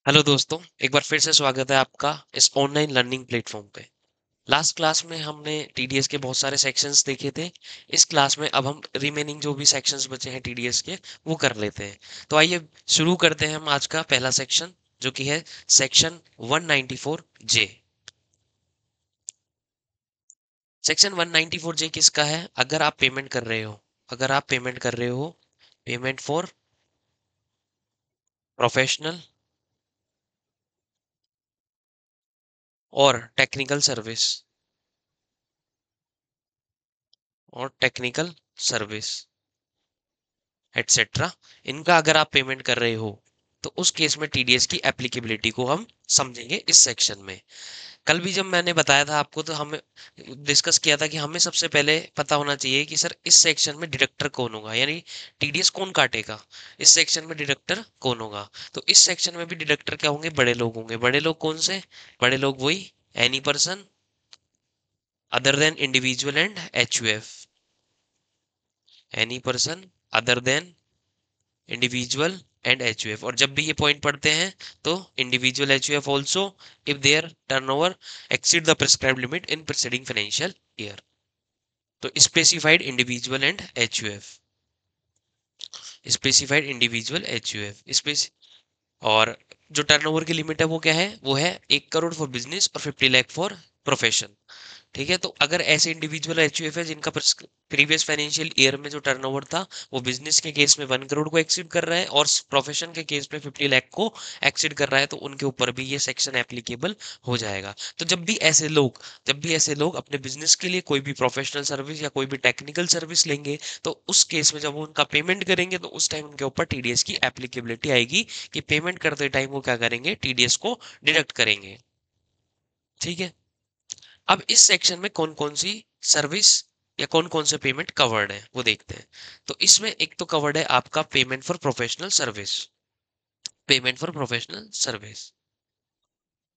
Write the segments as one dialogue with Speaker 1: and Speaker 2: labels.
Speaker 1: Hello दोस्तों, एक बार फिर से स्वागत है आपका इस ऑनलाइन लर्निंग प्लेटफॉर्म पे। लास्ट क्लास में हमने टीडीएस के बहुत सारे सेक्शंस देखे थे। इस क्लास में अब हम रिमेनिंग जो भी सेक्शंस बचे हैं टीडीएस के वो कर लेते हैं। तो आइए शुरू करते हैं हम आज का पहला सेक्शन, जो कि है सेक्शन 194 जे। सेक्शन 194 जे किसका है? अगर आप पेमेंट कर रहे हो, पेमेंट फॉर प्रोफेशनल और टेक्निकल सर्विस एटसेट्रा, इनका अगर आप पेमेंट कर रहे हो तो उस केस में टीडीएस की एप्लीकेबिलिटी को हम समझेंगे इस सेक्शन में। कल भी जब मैंने बताया था आपको तो हमें डिस्कस किया था कि हमें सबसे पहले पता होना चाहिए कि सर इस सेक्शन में डिडक्टर कौन होगा, यानी टीडीएस कौन काटेगा। इस सेक्शन में डिडक्टर कौन होगा? तो इस सेक्शन में भी डिडक्टर क्या होंगे? बड़े लोग होंगे। बड़े लोग कौन से? बड़े लोग वही any person other than individual and HUF. Any person other than individual and HUF. और जब भी ये पॉइंट पढ़ते हैं तो individual HUF also if their turnover exceed the prescribed limit in preceding financial year. तो specified individual and HUF, specified individual HUF space. और जो टर्नओवर की लिमिट है वो क्या है? वो है 1 करोड़ फॉर बिजनेस और 50 लाख फॉर प्रोफेशन। ठीक है, तो अगर ऐसे इंडिविजुअल एचयूएफ है जिनका प्रीवियस फाइनेंशियल ईयर में जो टर्नओवर था वो बिजनेस के केस में 1 करोड़ को एक्सीड कर रहा है और प्रोफेशन के केस में 50 लाख को एक्सीड कर रहा है, तो उनके ऊपर भी ये सेक्शन एप्लीकेबल हो जाएगा। तो जब भी ऐसे लोग अपने बिजनेस के लिए कोई भी प्रोफेशनल सर्विस या कोई भी टेक्निकल सर्विस लेंगे, तो उस केस में जब वो उनका पेमेंट करेंगे तो उस टाइम उनके ऊपर टीडीएस की एप्लीकेबिलिटी आएगी कि पेमेंट करते टाइम वो क्या करेंगे? टीडीएस को डिडक्ट करेंगे। ठीक है, अब इस सेक्शन में कौन कौन सी सर्विस या कौन कौन से पेमेंट कवर्ड है वो देखते हैं। तो इसमें एक तो कवर्ड है आपका payment for professional service. Payment for professional service,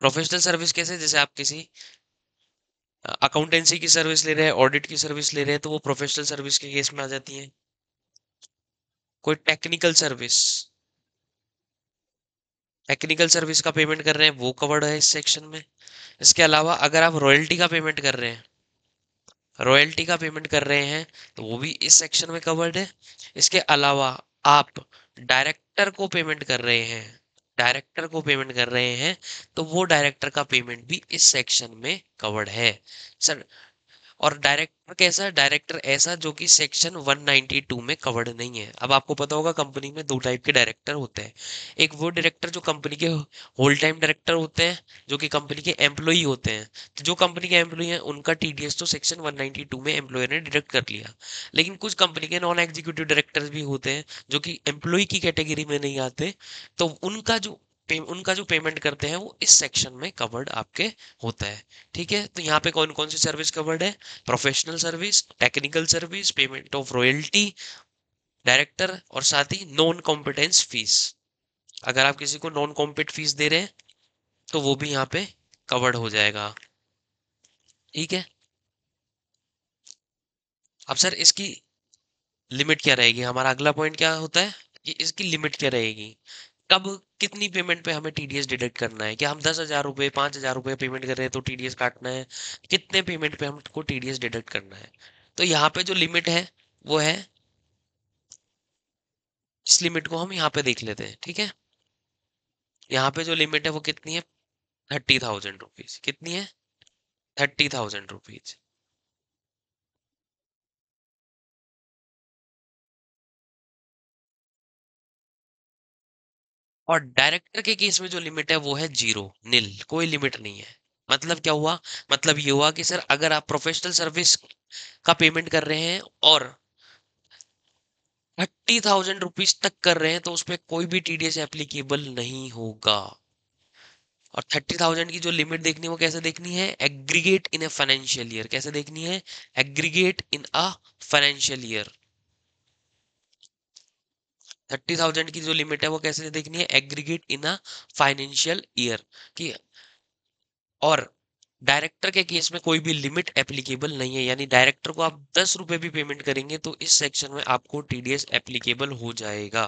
Speaker 1: professional service कैसे? जैसे आप किसी अकाउंटेंसी की सर्विस ले रहे हैं, ऑडिट की सर्विस ले रहे हैं, तो वो प्रोफेशनल सर्विस के केस में आ जाती है। कोई टेक्निकल सर्विस का पेमेंट कर रहे हैं वो कवर्ड है इस सेक्शन में। इसके अलावा अगर आप रॉयल्टी का पेमेंट कर रहे हैं तो वो भी इस सेक्शन में कवर्ड है। इसके अलावा आप डायरेक्टर को पेमेंट कर रहे हैं तो वो डायरेक्टर का पेमेंट भी इस सेक्शन में कवर्ड है सर। और डायरेक्टर ऐसा जो कि सेक्शन 192 में कवर्ड नहीं है। अब आपको पता होगा कंपनी में दो टाइप के डायरेक्टर होते हैं। एक वो डायरेक्टर जो कंपनी के होल टाइम डायरेक्टर होते हैं, जो कि कंपनी के एम्प्लॉई होते हैं। तो जो कंपनी के एम्प्लॉई हैं उनका टीडीएस तो सेक्शन 192 में एम्प्लॉयर ने डिडक्ट कर लिया। लेकिन कुछ कंपनी के नॉन एग्जीक्यूटिव डायरेक्टर्स भी होते हैं जो कि एम्प्लॉय की कैटेगरी में नहीं आते, तो उनका जो पेमेंट करते हैं वो इस सेक्शन में कवर्ड आपके होता है। ठीक है, तो यहाँ पे कौन कौन सी सर्विस कवर्ड है? Professional service, technical service, payment of royalty, director, और साथ ही नॉन कॉम्पिटेंस फीस। अगर आप किसी को नॉन कॉम्पिट फीस दे रहे हैं तो वो भी यहाँ पे कवर्ड हो जाएगा। ठीक है, अब सर इसकी लिमिट क्या रहेगी? हमारा अगला पॉइंट क्या होता है कि इसकी लिमिट क्या रहेगी? कब कितनी पेमेंट पे हमें टीडीएस डिडक्ट करना है? क्या हम 10,000 रुपये 5,000 रुपये पेमेंट कर रहे हैं तो टीडीएस काटना है? कितने पेमेंट पे हमको टीडीएस डिडक्ट करना है? तो यहाँ पे जो लिमिट है वो है, इस लिमिट को हम यहाँ पे देख लेते हैं। ठीक है, यहाँ पे जो लिमिट है वो कितनी है? 30,000 रुपीज। कितनी है? 30,000 रुपीज। और डायरेक्टर के केस में जो लिमिट है वो है जीरो, निल, कोई लिमिट नहीं है। मतलब क्या हुआ? मतलब ये हुआ कि सर अगर आप प्रोफेशनल सर्विस का पेमेंट कर रहे हैं और 30,000 रुपीज तक कर रहे हैं तो उसपे कोई भी टीडीएस एप्लीकेबल नहीं होगा। और 30,000 की जो लिमिट देखनी है वो कैसे देखनी है? Aggregate in a financial year. कैसे देखनी है? Aggregate in a financial year. 30,000 की जो लिमिट है वो कैसे देखनी है? Aggregate in a financial year की। और डायरेक्टर के केस में कोई भी लिमिट एप्लीकेबल नहीं है, यानी डायरेक्टर को आप 10 रुपए भी पेमेंट करेंगे तो इस सेक्शन में आपको टीडीएस एप्लीकेबल हो जाएगा।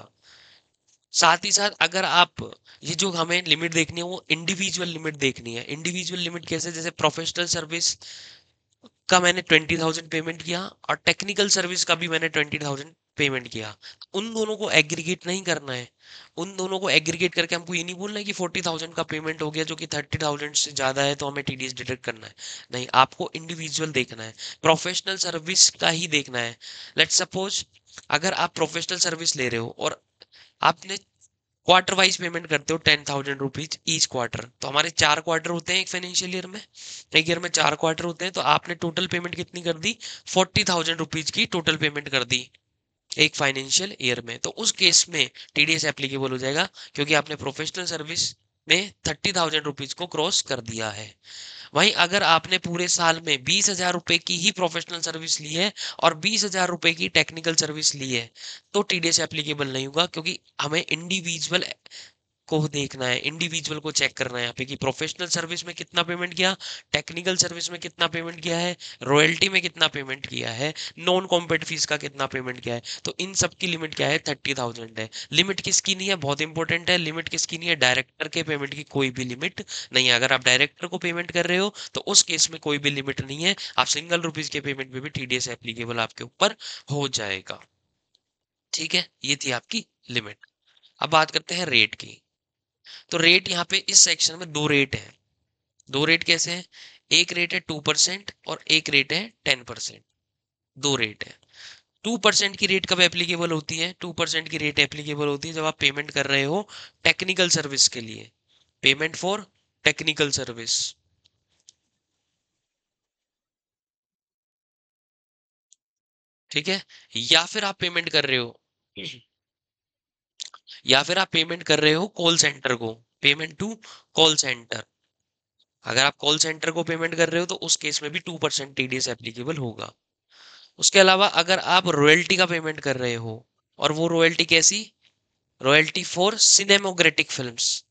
Speaker 1: साथ ही साथ अगर आप ये जो हमें लिमिट देखनी है वो इंडिविजुअल लिमिट देखनी है। इंडिविजुअल लिमिट कैसे, जैसे प्रोफेशनल सर्विस का मैंने 20,000 पेमेंट किया और टेक्निकल सर्विस का भी मैंने 20,000 पेमेंट किया, उन दोनों को एग्रीगेट नहीं करना है। उन दोनों को एग्रीगेट करके हमको ये नहीं बोलना है कि 40,000 का पेमेंट हो गया जो कि 30,000 से ज्यादा है तो हमें टीडीएस डिडक्ट करना है। नहीं, आपको इंडिविजुअल देखना है, प्रोफेशनल सर्विस का ही देखना है। लेट्स सपोज अगर आप प्रोफेशनल सर्विस ले रहे हो और आपने क्वार्टर वाइज पेमेंट करते हो 10,000 रुपीज ईच क्वार्टर, तो हमारे 4 क्वार्टर होते हैं एक फाइनेंशियल ईयर में। एक ईयर में 4 क्वार्टर होते हैं, तो आपने टोटल पेमेंट कितनी कर दी, 40,000 रुपीज की टोटल पेमेंट कर दी एक फाइनेंशियल ईयर में। तो उस केस में टीडीएस एप्लीकेबल हो जाएगा, क्योंकि आपने प्रोफेशनल सर्विस में 30,000 रुपीज को क्रॉस कर दिया है। वहीं अगर आपने पूरे साल में 20,000 रुपए की ही प्रोफेशनल सर्विस ली है और 20,000 रुपए की टेक्निकल सर्विस ली है, तो टीडीएस एप्लीकेबल नहीं होगा, क्योंकि हमें इंडिविजुअल को देखना है, इंडिविजुअल को चेक करना है यहाँ पे कि प्रोफेशनल सर्विस में कितना पेमेंट किया, टेक्निकल सर्विस में कितना पेमेंट किया है, रॉयल्टी में कितना पेमेंट किया है, नॉन कॉम्पेट फीस का कितना पेमेंट किया है। तो इन सब की लिमिट क्या है, 30,000 है। लिमिट किसकी नहीं है, बहुत इंपॉर्टेंट है, लिमिट किसकी नहीं है, डायरेक्टर के पेमेंट की कोई भी लिमिट नहीं है। अगर आप डायरेक्टर को पेमेंट कर रहे हो तो उस केस में कोई भी लिमिट नहीं है, आप सिंगल रुपीज के पेमेंट में भी टीडीएस एप्लीकेबल आपके ऊपर हो जाएगा। ठीक है, ये थी आपकी लिमिट। अब बात करते हैं रेट की। तो रेट यहाँ पे इस सेक्शन में दो रेट है। दो रेट कैसे हैं, एक रेट है 2% और एक रेट है 10%। दो रेट है। 2% की रेट कब एप्लीकेबल होती है, 2% की रेट एप्लीकेबल होती है जब आप पेमेंट कर रहे हो टेक्निकल सर्विस के लिए, पेमेंट फॉर टेक्निकल सर्विस। ठीक है, या फिर आप पेमेंट कर रहे हो, या फिर आप पेमेंट कर रहे हो कॉल सेंटर को, पेमेंट टू कॉल सेंटर। अगर आप कॉल सेंटर को पेमेंट कर रहे हो तो उस केस में भी 2% टीडीएस एप्लीकेबल होगा। उसके अलावा अगर आप रॉयल्टी का पेमेंट कर रहे हो, और वो रॉयल्टी कैसी, रॉयल्टी फॉर सिनेमोग्रेटिक फिल्म्स।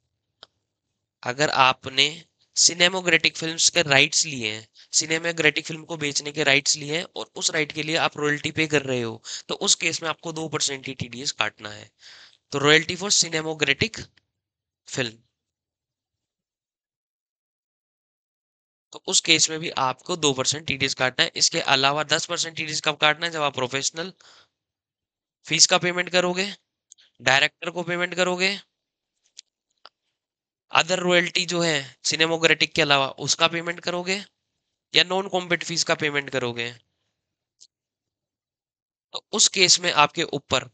Speaker 1: अगर आपने सिनेमोग्रेटिक फिल्म्स के राइट्स लिए हैं, सिनेमोग्रेटिक फिल्म को बेचने के राइट्स लिए हैं और उस राइट के लिए आप रॉयल्टी पे कर रहे हो, तो उस केस में आपको 2% ही टीडीएस काटना है। तो रॉयल्टी फॉर सिनेमोग्रेटिक फिल्म, तो उस केस में भी आपको 2% टीडीएस काटना है। इसके अलावा 10% टीडीएस कब काटना है, जब आप प्रोफेशनल फीस का पेमेंट करोगे, डायरेक्टर को पेमेंट करोगे, अदर रॉयल्टी जो है सिनेमोग्रेटिक के अलावा उसका पेमेंट करोगे, या नॉन कॉम्पिट फीस का पेमेंट करोगे, तो उस केस में आपके ऊपर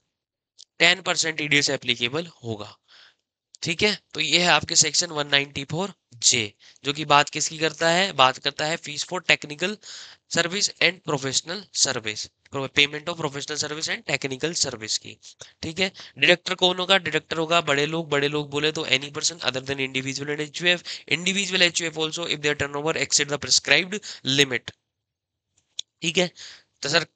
Speaker 1: 10% टीडीएस एप्लीकेबल होगा। ठीक है, तो ये है आपके सेक्शन 194 जे, जो कि बात किसकी करता है, बात करता है fees for technical service and professional service, payment of professional service and technical service की। ठीक है, डिडक्टर कौन होगा, डिडक्टर होगा बड़े लोग, बड़े लोग बोले तो any person other than individual and HUF, individual HUF also if their turnover exceed the prescribed limit. ठीक है, तो सर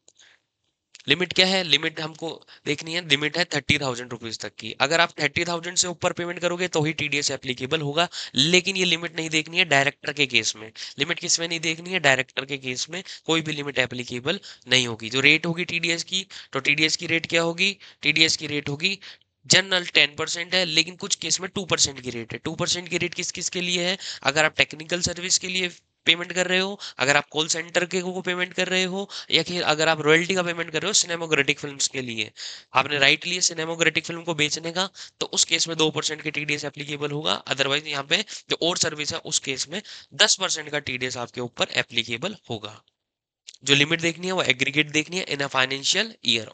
Speaker 1: लिमिट क्या है, लिमिट हमको देखनी है, लिमिट है 30,000 रुपीज तक की। अगर आप 30,000 से ऊपर पेमेंट करोगे तो ही टीडीएस एप्लीकेबल होगा, लेकिन ये लिमिट नहीं देखनी है डायरेक्टर के केस में। लिमिट किस में नहीं देखनी है, डायरेक्टर के केस में कोई भी लिमिट एप्लीकेबल नहीं होगी। जो रेट होगी टीडीएस की, तो टीडीएस की रेट क्या होगी, टीडीएस की रेट होगी जनरल 10% है, लेकिन कुछ केस में 2% की रेट है। 2% की रेट किस किस के लिए है, अगर आप टेक्निकल सर्विस के लिए पेमेंट कर रहे हो, अगर आप कॉल सेंटर के को पेमेंट कर रहे हो, या फिर अगर आप रॉयल्टी का पेमेंट कर रहे हो सिनेमोग्रेटिक फिल्म्स के लिए, आपने राइट लिए सिनेमोग्रेटिक फिल्म को बेचने का, तो उस केस में 2% के टीडीएस एप्लीकेबल होगा। अदरवाइज यहाँ पे जो और सर्विस है उस केस में 10% का टीडीएस आपके ऊपर एप्लीकेबल होगा। जो लिमिट देखनी है वो एग्रीगेट देखनी है इन अ फाइनेंशियल ईयर।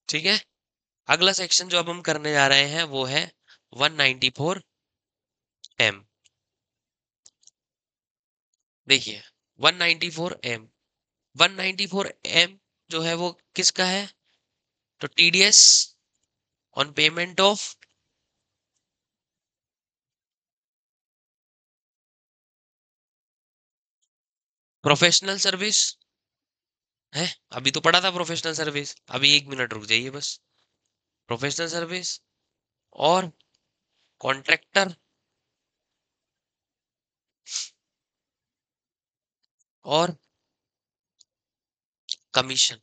Speaker 1: ठीक है, अगला सेक्शन जो अब हम करने जा रहे हैं वो है 194 एम। देखिए 194 एम, 194 एम जो है वो किसका है, तो TDS on payment of professional service है। अभी तो पढ़ा था प्रोफेशनल सर्विस, अभी 1 मिनट रुक जाइए बस। प्रोफेशनल सर्विस और कॉन्ट्रैक्टर और कमीशन।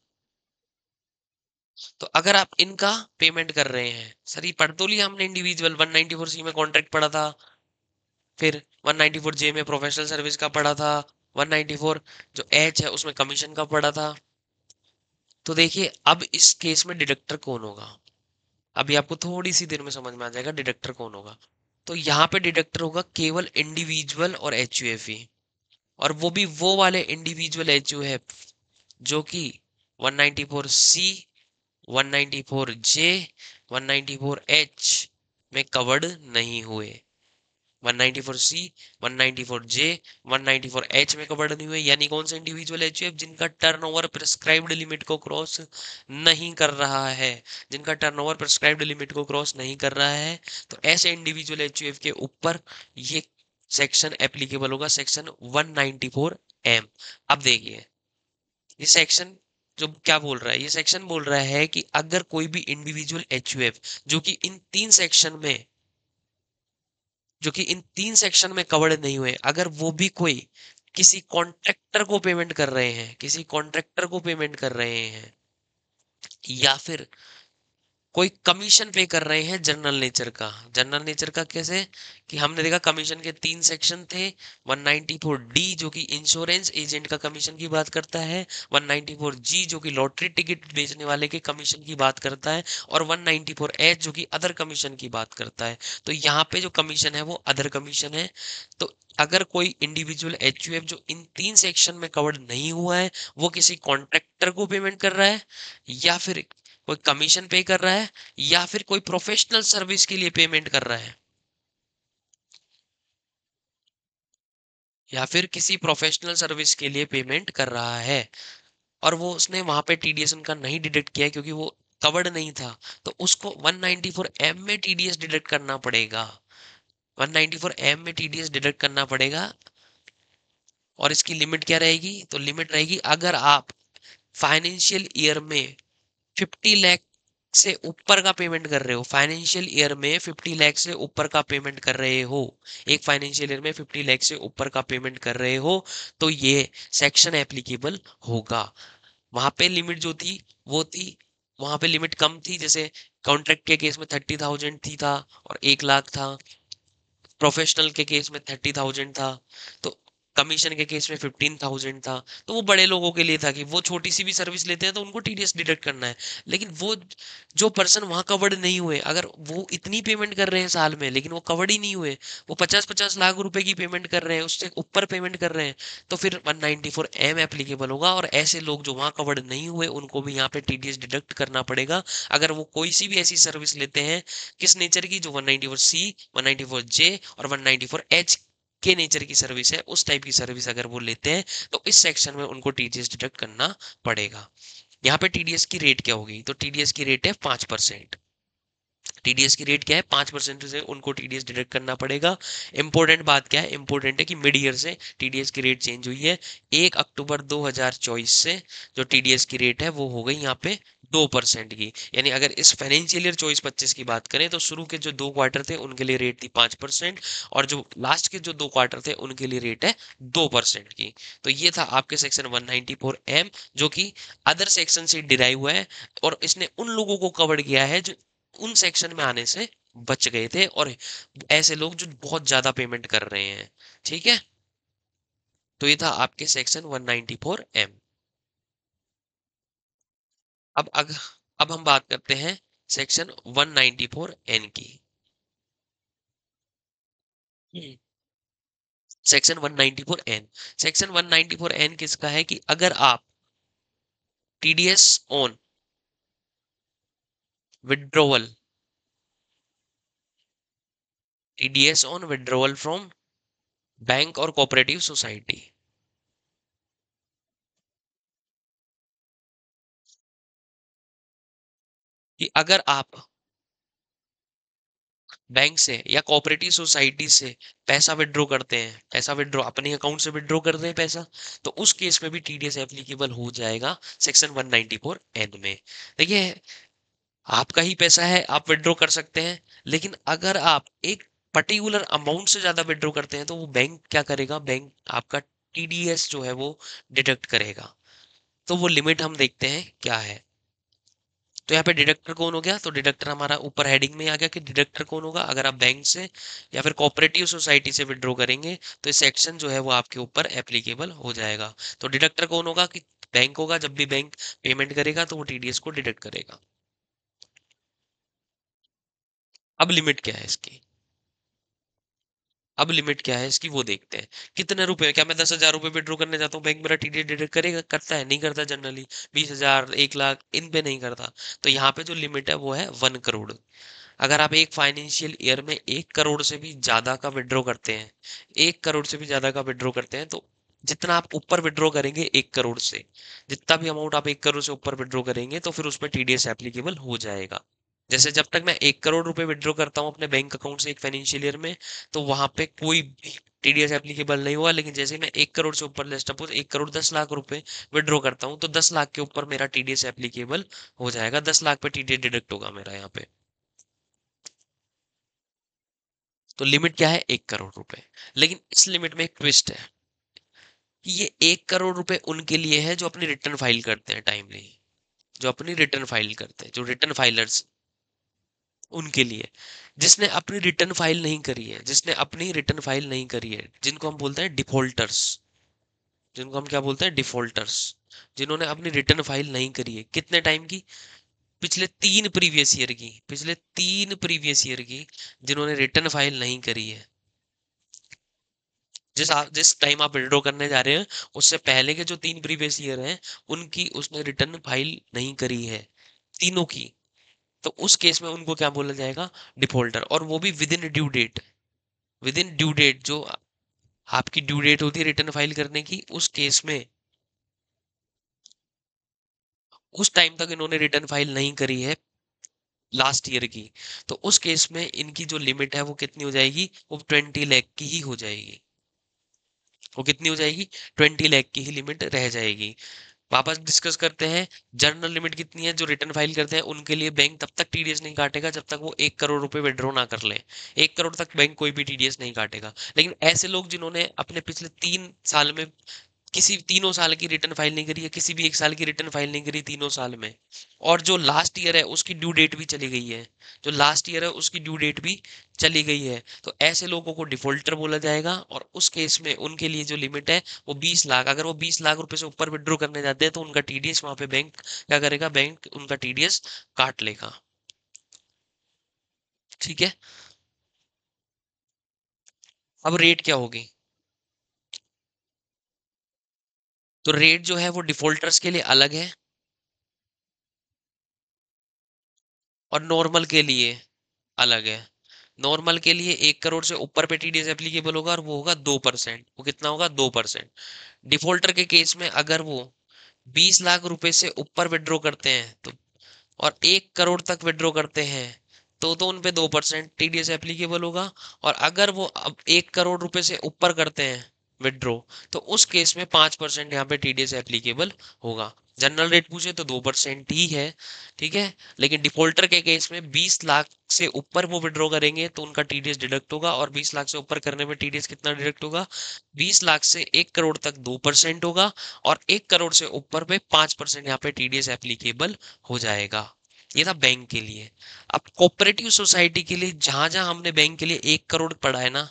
Speaker 1: तो अगर आप इनका पेमेंट कर रहे हैं, सर ये पढ़ तो लिया हमने इंडिविजुअल 194C में कॉन्ट्रैक्ट पढ़ा था, फिर 194J में प्रोफेशनल सर्विस का पढ़ा था, 194 जो एच है उसमें कमीशन का पढ़ा था। तो देखिए अब इस केस में डिडक्टर कौन होगा, अभी आपको थोड़ी सी देर में समझ में आ जाएगा डिडक्टर कौन होगा। तो यहाँ पे डिडक्टर होगा केवल इंडिविजुअल और एचयूएफई, और वो भी वो वाले इंडिविजुअल एचयूएफ जो कि 194C, 194J, 194H में कवर्ड नहीं हुए। 194C, 194J, 194H में कवर्ड नहीं हुए, यानी कौन से इंडिविजुअल एचयूएफ जिनका टर्नओवर प्रिस्क्राइब्ड लिमिट को क्रॉस नहीं कर रहा है, जिनका टर्नओवर प्रिस्क्राइब्ड लिमिट को क्रॉस नहीं कर रहा है, तो ऐसे इंडिविजुअल एचयूएफ के ऊपर ये सेक्शन एप्लीकेबल होगा, सेक्शन 194M। अब देखिए ये सेक्शन जो क्या बोल रहा है, ये सेक्शन बोल रहा है कि अगर कोई भी इंडिविजुअल एचयूएफ जो कि इन तीन सेक्शन में कवर्ड नहीं हुए, अगर वो भी कोई किसी कॉन्ट्रैक्टर को पेमेंट कर रहे हैं, किसी कॉन्ट्रैक्टर को पेमेंट कर रहे हैं, या फिर कोई कमीशन पे कर रहे हैं जनरल नेचर का। जनरल नेचर का कैसे, कि हमने देखा कमीशन के तीन सेक्शन थे, 194D जो कि इंश्योरेंस एजेंट का कमीशन की बात करता है, 194G जो कि लॉटरी टिकट बेचने वाले के कमीशन की बात करता है, और 194H जो कि अदर कमीशन की बात करता है। तो यहाँ पे जो कमीशन है वो अदर कमीशन है। तो अगर कोई इंडिविजुअल एचयूएफ जो इन तीन सेक्शन में कवर्ड नहीं हुआ है, वो किसी कॉन्ट्रैक्टर को पेमेंट कर रहा है, या फिर कोई कमीशन पे कर रहा है, या फिर कोई प्रोफेशनल सर्विस के लिए पेमेंट कर रहा है, या फिर किसी प्रोफेशनल सर्विस के लिए पेमेंट कर रहा है, और वो उसने वहां पे टीडीएस उनका नहीं डिडक्ट किया क्योंकि वो कवर्ड नहीं था, तो उसको 194M में टीडीएस डिडक्ट करना पड़ेगा। 194M में टीडीएस डिडक्ट करना पड़ेगा। और इसकी लिमिट क्या रहेगी, तो लिमिट रहेगी अगर आप फाइनेंशियल ईयर में 50 लाख से ऊपर का पेमेंट कर रहे हो, फाइनेंशियल ईयर में 50 लाख से ऊपर का पेमेंट कर रहे हो, एक फाइनेंशियल ईयर में 50 लाख से ऊपर का पेमेंट कर रहे हो, तो ये सेक्शन एप्लीकेबल होगा। वहां पे लिमिट जो थी वो थी, वहां पे लिमिट कम थी, जैसे कॉन्ट्रैक्ट के केस में 30,000 थी था और 1 लाख था, प्रोफेशनल के केस में 30,000 था, तो कमीशन के केस में 15,000 था। तो वो बड़े लोगों के लिए था कि वो छोटी सी भी सर्विस लेते हैं तो उनको टीडीएस डिडक्ट करना है। लेकिन वो जो पर्सन वहां कवर्ड नहीं हुए, अगर वो इतनी पेमेंट कर रहे हैं साल में लेकिन वो कवर्ड ही नहीं हुए, वो 50-50 लाख रुपए की पेमेंट कर रहे हैं, उससे ऊपर पेमेंट कर रहे हैं, तो फिर 194M एप्लीकेबल होगा, और ऐसे लोग जो वहां कवर्ड नहीं हुए उनको भी यहाँ पे टीडीएस डिडक्ट करना पड़ेगा, अगर वो कोई सी भी ऐसी सर्विस लेते हैं किस नेचर की, जो 194C, 194J और 194H के नेचर की सर्विस है, उस टाइप की सर्विस अगर वो लेते हैं, तो इस सेक्शन में उनको टीडीएस डिडक्ट करना पड़ेगा। यहाँ पे टीडीएस की रेट क्या होगी, तो टीडीएस की रेट है 5%। टीडीएस की रेट क्या है, 5% से उनको टीडीएस डिडक्ट करना पड़ेगा। इंपॉर्टेंट बात क्या है, इंपॉर्टेंट है कि मिड ईयर से टीडीएस की रेट चेंज हुई है। 1 अक्टूबर 2024 से जो टीडीएस की रेट है वो हो गई यहाँ पे 2% की। यानी अगर इस फाइनेंशियल ईयर 24-25 की बात करें तो शुरू के जो 2 क्वार्टर थे उनके लिए रेट थी 5%, और जो लास्ट के जो 2 क्वार्टर थे उनके लिए रेट है 2% की। तो ये था आपके सेक्शन 194M, जो कि अदर सेक्शन से डिराइव हुआ है, और इसने उन लोगों को कवर किया है जो उन सेक्शन में आने से बच गए थे, और ऐसे लोग जो बहुत ज्यादा पेमेंट कर रहे हैं। ठीक है, तो ये था आपके सेक्शन 194M। अब हम बात करते हैं सेक्शन 194N की। सेक्शन 194N, सेक्शन 194N किसका है, कि अगर आप TDS on withdrawal, TDS on withdrawal from bank और कोऑपरेटिव सोसाइटी, कि अगर आप बैंक से या कोऑपरेटिव सोसाइटी से पैसा विड्रॉ करते हैं, पैसा विड्रॉ अपने अकाउंट से विड्रॉ करते हैं पैसा, तो उस केस में भी टीडीएस एप्लीकेबल हो जाएगा सेक्शन 194N में। देखिए आपका ही पैसा है, आप विड्रॉ कर सकते हैं, लेकिन अगर आप एक पर्टिकुलर अमाउंट से ज्यादा विड्रॉ करते हैं तो वो बैंक क्या करेगा, बैंक आपका टीडीएस जो है वो डिडक्ट करेगा। तो वो लिमिट हम देखते हैं क्या है। तो यहाँ पे डिडक्टर कौन हो गया, तो डिडक्टर हमारा ऊपर हेडिंग में आ गया कि डिडक्टर कौन होगा। अगर आप बैंक से या फिर कोऑपरेटिव सोसाइटी से विड्रॉ करेंगे तो ये सेक्शन जो है वो आपके ऊपर एप्लीकेबल हो जाएगा। तो डिडक्टर कौन होगा कि बैंक होगा, जब भी बैंक पेमेंट करेगा तो वो टीडीएस को डिडक्ट करेगा। अब लिमिट क्या है इसकी, अब लिमिट क्या है इसकी वो देखते हैं। कितने रुपए, क्या मैं 10,000 रुपए विड्रॉ करने जाता हूँ बैंक मेरा टीडीएस डिडक्ट करेगा, करता है, नहीं करता जनरली। 20,000, 1 लाख इन पे नहीं करता। तो यहाँ पे जो लिमिट है वो है 1 करोड़। अगर आप एक फाइनेंशियल ईयर में 1 करोड़ से भी ज्यादा का विड्रॉ करते हैं, 1 करोड़ से भी ज्यादा का विड्रॉ करते हैं, तो जितना आप ऊपर विड्रॉ करेंगे 1 करोड़ से, जितना भी अमाउंट आप 1 करोड़ से ऊपर विड्रॉ करेंगे तो फिर उसमें टीडीएस एप्लीकेबल हो जाएगा। जैसे जब तक मैं 1 करोड़ रुपए विड्रॉ करता हूँ अपने बैंक अकाउंट से एक फाइनेंशियल ईयर में, तो वहां पे कोई भी टीडीएस एप्लीकेबल नहीं हुआ। लेकिन जैसे ही मैं 1 करोड़ से ऊपर, लेट्स सपोज 1 करोड़ 10 लाख रुपए विड्रॉ करता हूँ, तो 10 लाख के ऊपर मेरा टीडीएस एप्लीकेबल हो जाएगा। 10 लाख पे टीडीएस डिडक्ट होगा मेरा यहाँ पे। तो लिमिट क्या है, 1 करोड़ रुपए। लेकिन इस लिमिट में एक ट्विस्ट है कि ये 1 करोड़ रुपए उनके लिए है जो अपनी रिटर्न फाइल करते हैं टाइमली, जो अपनी रिटर्न फाइल करते हैं, जो रिटर्न फाइलर्स, उनके लिए। जिसने अपनी रिटर्न फाइल नहीं करी है, जिसने अपनी रिटर्न फाइल नहीं करी है, जिनको हम बोलते हैं डिफॉल्टर्स, जिनको हम क्या बोलते हैं, डिफॉल्टर्स, जिन्होंने अपनी रिटर्न फाइल नहीं करी है, कितने टाइम की, पिछले 3 प्रीवियस ईयर की, पिछले 3 प्रीवियस ईयर की जिन्होंने रिटर्न फाइल नहीं करी है। जिस टाइम आप विड्रॉ करने जा रहे हैं उससे पहले के जो 3 प्रीवियस ईयर हैं, उनकी उसने रिटर्न फाइल नहीं करी है, तीनों की। तो उस केस में उनको क्या बोला जाएगा, डिफॉल्टर। और वो भी within due date, within due date, जो आपकी ड्यू डेट होती है रिटर्न फाइल करने की, उस केस में उस टाइम तक इन्होंने रिटर्न फाइल नहीं करी है लास्ट ईयर की, तो उस केस में इनकी जो लिमिट है वो कितनी हो जाएगी, वो 20 लाख की ही हो जाएगी। वो कितनी हो जाएगी, 20 लाख की ही लिमिट रह जाएगी। वापस डिस्कस करते हैं, जर्नल लिमिट कितनी है, जो रिटर्न फाइल करते हैं उनके लिए बैंक तब तक टीडीएस नहीं काटेगा जब तक वो 1 करोड़ रुपए विड्रॉ ना कर ले। 1 करोड़ तक बैंक कोई भी टीडीएस नहीं काटेगा। लेकिन ऐसे लोग जिन्होंने अपने पिछले 3 साल में किसी तीनों साल की रिटर्न फाइल नहीं करी है, किसी भी एक साल की रिटर्न फाइल नहीं करी तीनों साल में, और जो लास्ट ईयर है उसकी ड्यू डेट भी चली गई है, जो लास्ट ईयर है उसकी ड्यू डेट भी चली गई है, तो ऐसे लोगों को डिफॉल्टर बोला जाएगा। और उस केस में उनके लिए जो लिमिट है वो 20 लाख, अगर वो 20 लाख रुपए से ऊपर विड्रॉ करने जाते हैं तो उनका टीडीएस वहां पे बैंक क्या करेगा, बैंक उनका टीडीएस काट लेगा। ठीक है। अब रेट क्या होगी, तो रेट जो है वो डिफॉल्टर्स के लिए अलग है और नॉर्मल के लिए अलग है। नॉर्मल के लिए 1 करोड़ से ऊपर पे टीडीएस एप्लीकेबल होगा और वो होगा 2%। वो कितना होगा, 2%। डिफॉल्टर के केस में अगर वो 20 लाख रुपए से ऊपर विड्रॉ करते हैं तो, और 1 करोड़ तक विड्रॉ करते हैं तो उन पे 2% टीडीएस एप्लीकेबल होगा। और अगर वो अब 1 करोड़ रुपए से ऊपर करते हैं विड्रॉ, तो उस केस में 5% यहाँ पे टीडीएस एप्लीकेबल होगा। जनरल रेट पूछे तो 2% ही है। ठीक है। लेकिन डिफॉल्टर के केस में 20 लाख से ऊपर वो विड्रॉ करेंगे तो उनका टीडीएस डिडक्ट होगा। और 20 लाख से ऊपर करने में टीडीएस कितना डिडक्ट होगा, 20 लाख से 1 करोड़ तक 2% होगा, और 1 करोड़ से ऊपर पे 5% यहाँ पे टीडीएस एप्लीकेबल हो जाएगा। ये था बैंक के लिए। अब कोऑपरेटिव सोसाइटी के लिए जहां जहां हमने बैंक के लिए 1 करोड़ पढ़ा है ना,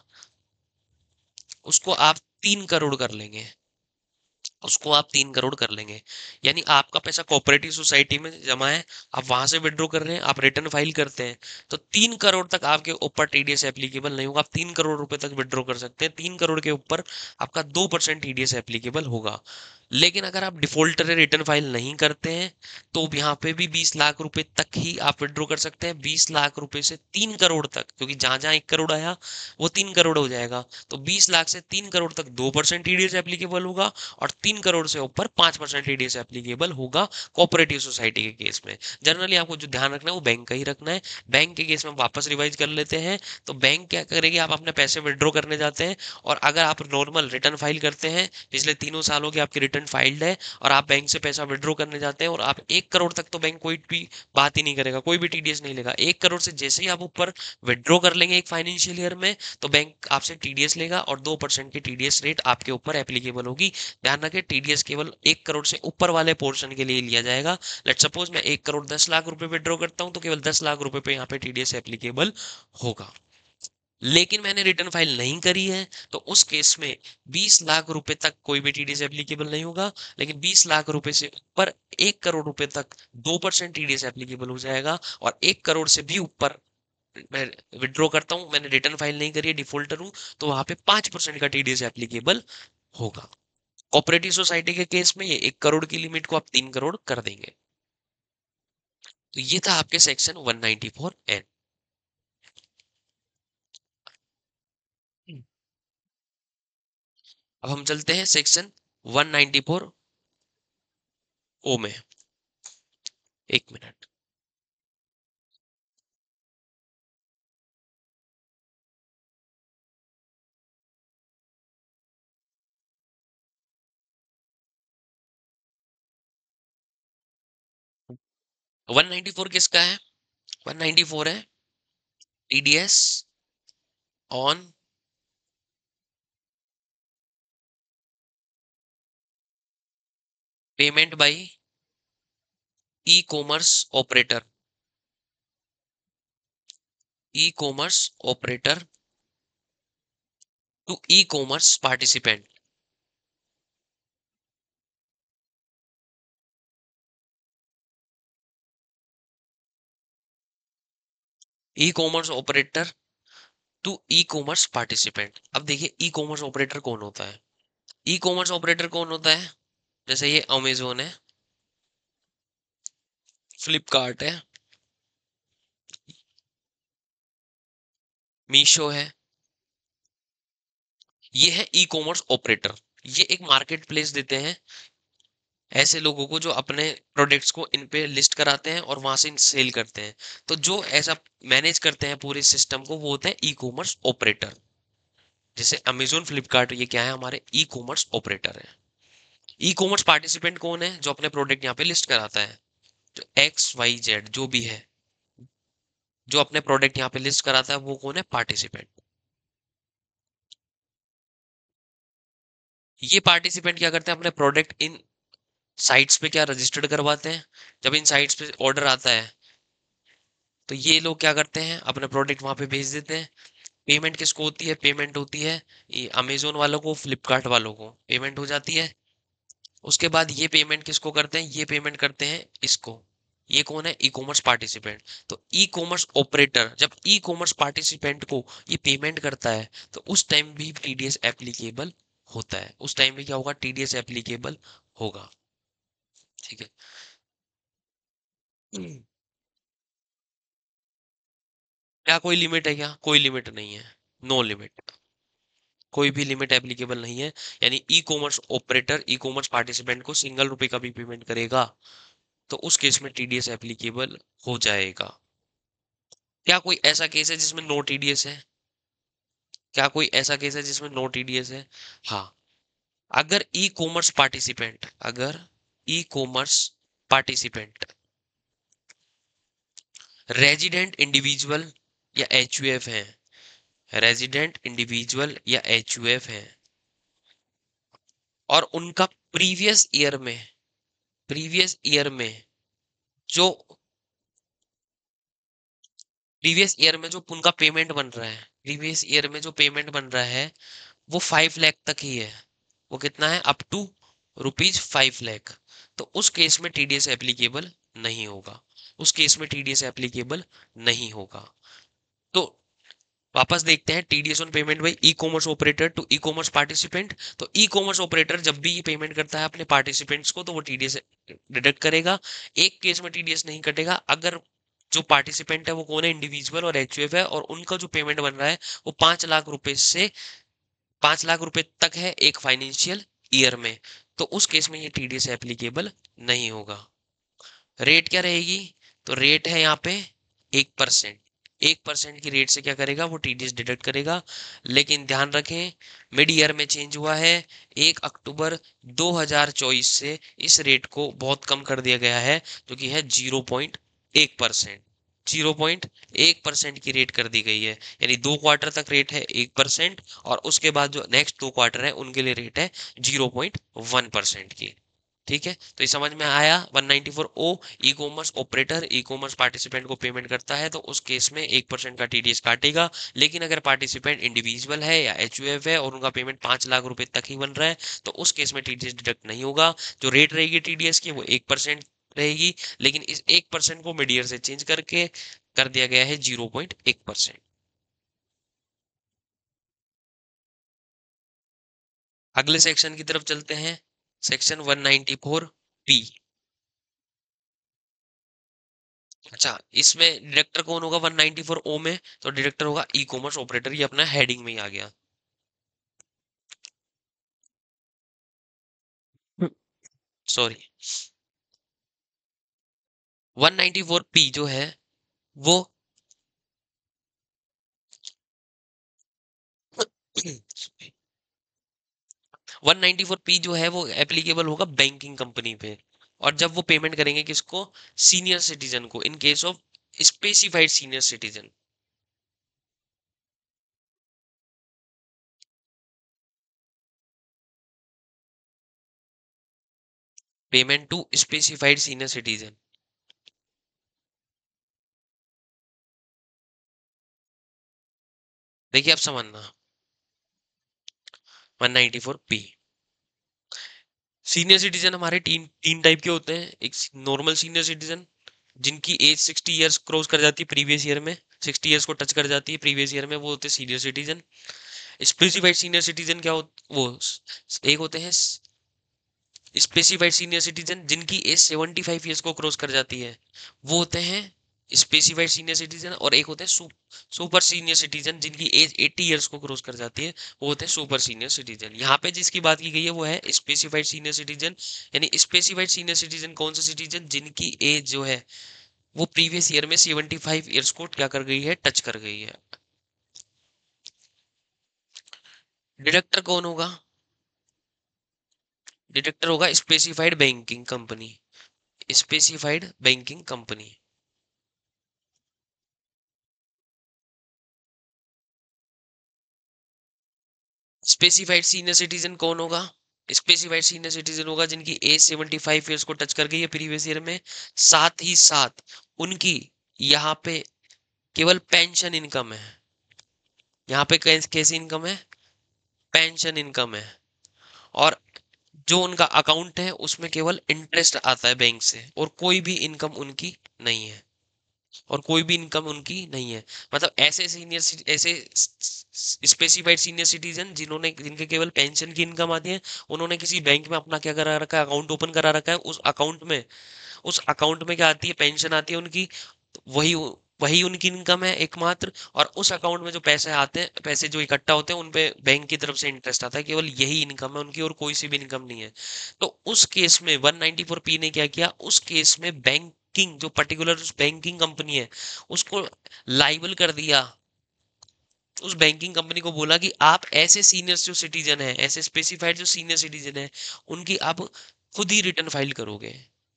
Speaker 1: उसको आप 3 करोड़ कर लेंगे, उसको आप 3 करोड़ कर लेंगे। यानी आपका पैसा कोऑपरेटिव सोसाइटी में जमा है, आप वहां से विड्रॉ कर रहे हैं, आप रिटर्न फाइल करते हैं, तो 3 करोड़ तक आपके ऊपर टीडीएस एप्लीकेबल नहीं होगा। आप 3 करोड़ रुपए तक विड्रॉ कर सकते हैं, 3 करोड़ के ऊपर आपका 2% टीडीएस एप्लीकेबल होगा। लेकिन अगर आप डिफॉल्टर रिटर्न फाइल नहीं करते हैं तो यहाँ पे भी 20 लाख रुपए तक ही आप विड्रॉ कर सकते हैं। 20 लाख रुपए से 3 करोड़ तक, क्योंकि जहां जहां 1 करोड़ आया वो 3 करोड़ हो जाएगा। तो 20 लाख से 3 करोड़ तक 2% टीडीएस एप्लीकेबल होगा, और 3 करोड़ से ऊपर 5% टीडीएस एप्लीकेबल होगा कोऑपरेटिव सोसाइटी के केस में। जनरली आपको जो ध्यान रखना है वो बैंक का ही रखना है। बैंक के केस में वापस रिवाइज कर लेते हैं। तो बैंक क्या करेगी, आप अपने पैसे विड्रॉ करने जाते हैं और अगर आप नॉर्मल रिटर्न फाइल करते हैं, पिछले 3 सालों की आपकी रिटर्न फाइल्ड है और आप बैंक से पैसा विड्रॉ करने जाते हैं और आप 1 करोड़ तक तो बैंक कोई भी बात ही नहीं करेगा, कोई भी टीडीएस नहीं लेगा। 1 करोड़ से जैसे ही आप ऊपर विड्रॉ कर लेंगे एक फाइनेंशियल ईयर में, तो बैंक आपसे टीडीएस लेगा और 2% की टीडीएस रेट आपके ऊपर एप्लीकेबल होगी। ध्यान रखें, टीडीएस केवल 1 करोड़ से ऊपर वाले पोर्शन के लिए लिया जाएगा। लेट सपोज मैं 1 करोड़ 10 लाख रुपए विड्रॉ करता हूं, तो केवल 10 लाख रुपए पे यहाँ पे टीडीएस एप्लीकेबल होगा। लेकिन मैंने रिटर्न फाइल नहीं करी है, तो उस केस में 20 लाख रुपए तक कोई भी टीडीएस एप्लीकेबल नहीं होगा। लेकिन 20 लाख रुपए से ऊपर 1 करोड़ रुपए तक 2% टीडीएस एप्लीकेबल हो जाएगा। और 1 करोड़ से भी ऊपर मैं विड्रॉ करता हूं, मैंने रिटर्न फाइल नहीं करी है, डिफॉल्टर हूं, तो वहां पे 5% का टीडीएस एप्लीकेबल होगा। कोऑपरेटिव सोसाइटी के केस में ये 1 करोड़ की लिमिट को आप 3 करोड़ कर देंगे। तो ये था आपके सेक्शन 194N। अब हम चलते हैं सेक्शन 194O में। एक मिनट। 194 किसका है? 194 है TDS on payment by e commerce operator. E commerce operator to e commerce participant. E commerce operator to e commerce participant. अब देखिए ई कॉमर्स ऑपरेटर कौन होता है? ई कॉमर्स ऑपरेटर कौन होता है? जैसे ये अमेजोन है, फ्लिपकार्ट है, मीशो है, ये है ई कॉमर्स ऑपरेटर। ये एक मार्केट प्लेस देते हैं ऐसे लोगों को जो अपने प्रोडक्ट्स को इन पे लिस्ट कराते हैं और वहां से सेल करते हैं। तो जो ऐसा मैनेज करते हैं पूरे सिस्टम को, वो होते हैं ई कॉमर्स ऑपरेटर। जैसे अमेजोन, फ्लिपकार्ट, ये क्या है? हमारे ई कॉमर्स ऑपरेटर है। ई कॉमर्स पार्टिसिपेंट कौन है? जो अपने प्रोडक्ट यहाँ पे लिस्ट कराता है, जो XYZ जो भी है, जो अपने प्रोडक्ट यहाँ पे लिस्ट कराता है, वो कौन है? पार्टिसिपेंट। ये पार्टिसिपेंट क्या करते हैं? अपने प्रोडक्ट इन साइट्स पे क्या रजिस्टर्ड करवाते हैं। जब इन साइट्स पे ऑर्डर आता है, तो ये लोग क्या करते हैं? अपने प्रोडक्ट वहां पे भेज देते हैं। पेमेंट किसको होती है? पेमेंट होती है ये अमेजोन वालों को, फ्लिपकार्ट वालों को पेमेंट हो जाती है। उसके बाद ये पेमेंट किसको करते हैं? ये पेमेंट करते हैं इसको। ये कौन है? ई कॉमर्स पार्टिसिपेंट। तो ई कॉमर्स ऑपरेटर जब ई कॉमर्स पार्टिसिपेंट को ये पेमेंट करता है, तो उस टाइम भी टीडीएस एप्लीकेबल होता है। उस टाइम भी क्या होगा? टीडीएस एप्लीकेबल होगा। ठीक है। क्या कोई लिमिट है? क्या कोई लिमिट नहीं है? No limit. कोई भी लिमिट एप्लीकेबल नहीं है। यानी e commerce operator e commerce participant को सिंगल रुपए का भी पेमेंट करेगा, तो उस केस में टीडीएस एप्लीकेबल हो जाएगा। क्या कोई ऐसा केस है जिसमें नो टीडीएस है? क्या कोई ऐसा केस है जिसमें नो टीडीएस है? हाँ। अगर ई कॉमर्स पार्टिसिपेंट, अगर ई कॉमर्स पार्टिसिपेंट रेजिडेंट इंडिविजुअल या एचयूएफ है, रेजिडेंट इंडिविजुअल या एचयूएफ है, और उनका प्रीवियस ईयर में जो प्रीवियस ईयर में जो उनका पेमेंट बन रहा है, प्रीवियस ईयर में जो पेमेंट बन रहा है वो 5 लाख तक ही है। वो कितना है? Up to ₹5 lakh. तो उस केस में टीडीएस एप्लीकेबल नहीं होगा। उस केस में टीडीएस एप्लीकेबल नहीं होगा। तो वापस देखते हैं TDS on payment by e commerce operator to e commerce participant. तो ई कॉमर्स ऑपरेटर जब भी ये पेमेंट करता है अपने पार्टिसिपेंट्स को, तो वो टीडीएस डिडक्ट करेगा। एक केस में टीडीएस नहीं कटेगा, अगर जो पार्टिसिपेंट है वो कौन है? इंडिविजुअल और एचयूएफ है, और उनका जो पेमेंट बन रहा है वो 5 लाख रुपए से 5 लाख रुपए तक है एक फाइनेंशियल ईयर में। तो उस केस में ये टीडीएस एप्लीकेबल नहीं होगा। रेट क्या रहेगी? तो रेट है यहाँ पे 1%। 1% की रेट से क्या करेगा, वो टीडीएस डिडक्ट करेगा। लेकिन ध्यान रखें, मिड ईयर में चेंज हुआ है, 1 अक्टूबर 2024 से इस रेट को बहुत कम कर दिया गया है, जो कि है 0.1%। 0.1% की रेट कर दी गई है, यानी 2 क्वार्टर तक रेट है 1%, और उसके बाद जो नेक्स्ट 2 क्वार्टर है उनके लिए रेट है 0.1% की। ठीक है, तो ये समझ में आया। 194 O, e commerce operator e commerce participant को पेमेंट करता है तो उस केस में 1% का टीडीएस काटेगा। लेकिन अगर पार्टिसिपेंट इंडिविजुअल है या एचयूएफ है और उनका पेमेंट 5 लाख रुपए तक ही बन रहा है, तो उस केस में टीडीएस डिडक्ट नहीं होगा। जो रेट रहेगी टीडीएस की वो 1% रहेगी, लेकिन इस 1% को मिड ईयर से चेंज करके कर दिया गया है 0.1%। अगले सेक्शन की तरफ चलते हैं, सेक्शन 194 बी। अच्छा, इसमें डायरेक्टर कौन होगा 194 ओ में? तो डायरेक्टर होगा ई कॉमर्स ऑपरेटर, ये अपना हेडिंग में ही आ गया। सॉरी, 194 पी जो है वो 194 पी जो है वो एप्लीकेबल होगा बैंकिंग कंपनी पे। और जब वो पेमेंट करेंगे किसको? सीनियर सिटीजन को, in case of specified senior citizen. Payment to specified senior citizen. देखिए आप समझना, 194 पी, सीनियर सिटीजन हमारे तीन तीन टाइप के होते हैं। एक नॉर्मल सीनियर सिटीजन, जिनकी एज 60 इयर्स क्रॉस कर जाती है प्रीवियस ईयर में, 60 इयर्स को टच कर जाती है प्रीवियस ईयर में, वो होते हैं senior citizen. Specified senior citizen क्या हो, वो एक होते हैं स्पेसिफाइड सीनियर सिटीजन जिनकी एज 75 ईयर्स को क्रॉस कर जाती है, वो होते हैं स्पेसिफाइड सीनियर सिटीजन। और एक होते हैं सुपर सीनियर सिटीजन जिनकी एज 80 ईयर्स को क्रॉस कर जाती है, वो होते हैं सुपर सीनियर सिटीजन। यहाँ पे जिसकी बात की गई है वो है स्पेसिफाइड सीनियर सिटीजन। यानी स्पेसिफाइड सीनियर सिटीजन कौन सा सिटीजन, जिनकी एज जो है वो प्रीवियस ईयर में 75 ईयर्स को क्या कर गई है, टच कर गई है। डिडक्टर कौन होगा? डिडक्टर होगा specified banking company, specified banking company. Specified senior citizen कौन होगा? स्पेसिफाइड सीनियर सिटीजन होगा जिनकी एज 75 ईयर्स को टच कर गई है प्रीवियस ईयर में, साथ ही साथ उनकी यहाँ पे केवल पेंशन इनकम है। यहाँ पे कैसी इनकम है? पेंशन इनकम है। और जो उनका अकाउंट है उसमें केवल इंटरेस्ट आता है बैंक से, और कोई भी इनकम उनकी नहीं है, और कोई भी इनकम उनकी नहीं है। मतलब ऐसे सीनियर, ऐसे स्पेसिफाइड सीनियर सिटीजन जिन्होंने, जिनके केवल पेंशन की इनकम आती है, उन्होंने किसी बैंक में अपना क्या करा रखा है, अकाउंट ओपन करा रखा है। उस अकाउंट में क्या आती है, पेंशन आती है उनकी। वही वही उनकी इनकम है एकमात्र। और उस अकाउंट में जो पैसे आते हैं, पैसे जो इकट्ठा होते हैं, उन पे बैंक की तरफ से इंटरेस्ट आता है। केवल यही इनकम है उनकी, और कोई सी भी इनकम नहीं है। तो उस केस में 194 पी ने क्या किया, उस केस में बैंकिंग, जो पर्टिकुलर बैंकिंग कंपनी है, उसको लाइबल कर दिया। उस बैंकिंग कंपनी को बोला कि आप ऐसे सीनियर जो सिटीजन है, ऐसे स्पेसिफाइड जो सीनियर सिटीजन है, उनकी आप खुद ही रिटर्न फाइल करोगे,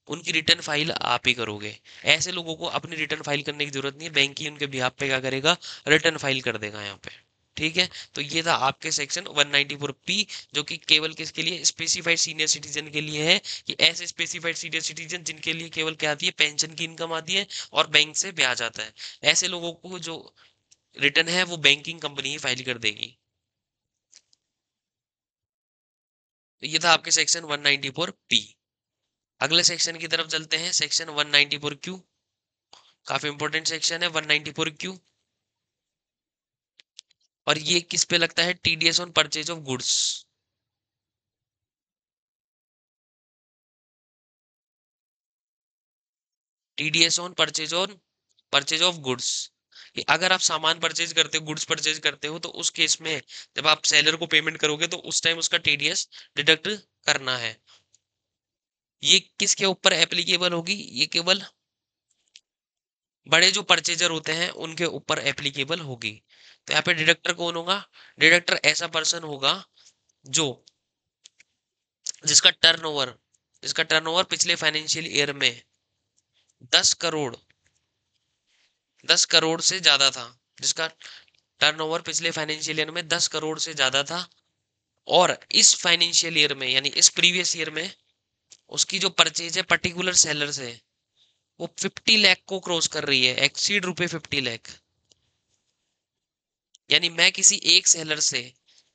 Speaker 1: उनकी रिटर्न फाइल आप ही करोगे। ऐसे लोगों को अपनी रिटर्न फाइल करने की जरूरत नहीं है, बैंक ही उनके बिहाफ पे क्या करेगा, रिटर्न फाइल कर देगा यहाँ पे। ठीक है, तो ये था आपके सेक्शन 194 पी, जो कि केवल किसके लिए, स्पेसिफाइड सीनियर सिटीजन के लिए है। कि ऐसे स्पेसिफाइड सीनियर सिटीजन जिनके लिए केवल क्या आती है, पेंशन की इनकम आती है और बैंक से ब्याज आता है, ऐसे लोगों को जो रिटर्न है वो बैंकिंग कंपनी ही फाइल कर देगी। तो ये था आपके सेक्शन 194 पी। अगले सेक्शन की तरफ चलते हैं, सेक्शन 194 क्यू। काफी इंपॉर्टेंट सेक्शन है 194 क्यू। और ये किस पे लगता है, TDS on purchase of goods. TDS on purchase of goods. अगर आप सामान परचेज करते हो, गुड्स परचेज करते हो, तो उस केस में जब आप सेलर को पेमेंट करोगे तो उस टाइम उसका टीडीएस डिडक्ट करना है। ये किसके ऊपर एप्लीकेबल होगी, ये केवल बड़े जो परचेजर होते हैं उनके ऊपर एप्लीकेबल होगी। तो यहाँ पे डिडक्टर कौन होगा? डिडक्टर ऐसा पर्सन होगा जो जिसका टर्नओवर जिसका टर्नओवर पिछले फाइनेंशियल ईयर में 10 करोड़ 10 करोड़ से ज्यादा था, जिसका टर्नओवर पिछले फाइनेंशियल ईयर में 10 करोड़ से ज्यादा था, और इस फाइनेंशियल ईयर में यानी इस प्रीवियस ईयर में उसकी जो परचेज है पर्टिकुलर सेलर से वो 50 लाख को क्रॉस कर रही है, एक्सीड रुपए 50 लाख। यानी मैं किसी एक सेलर से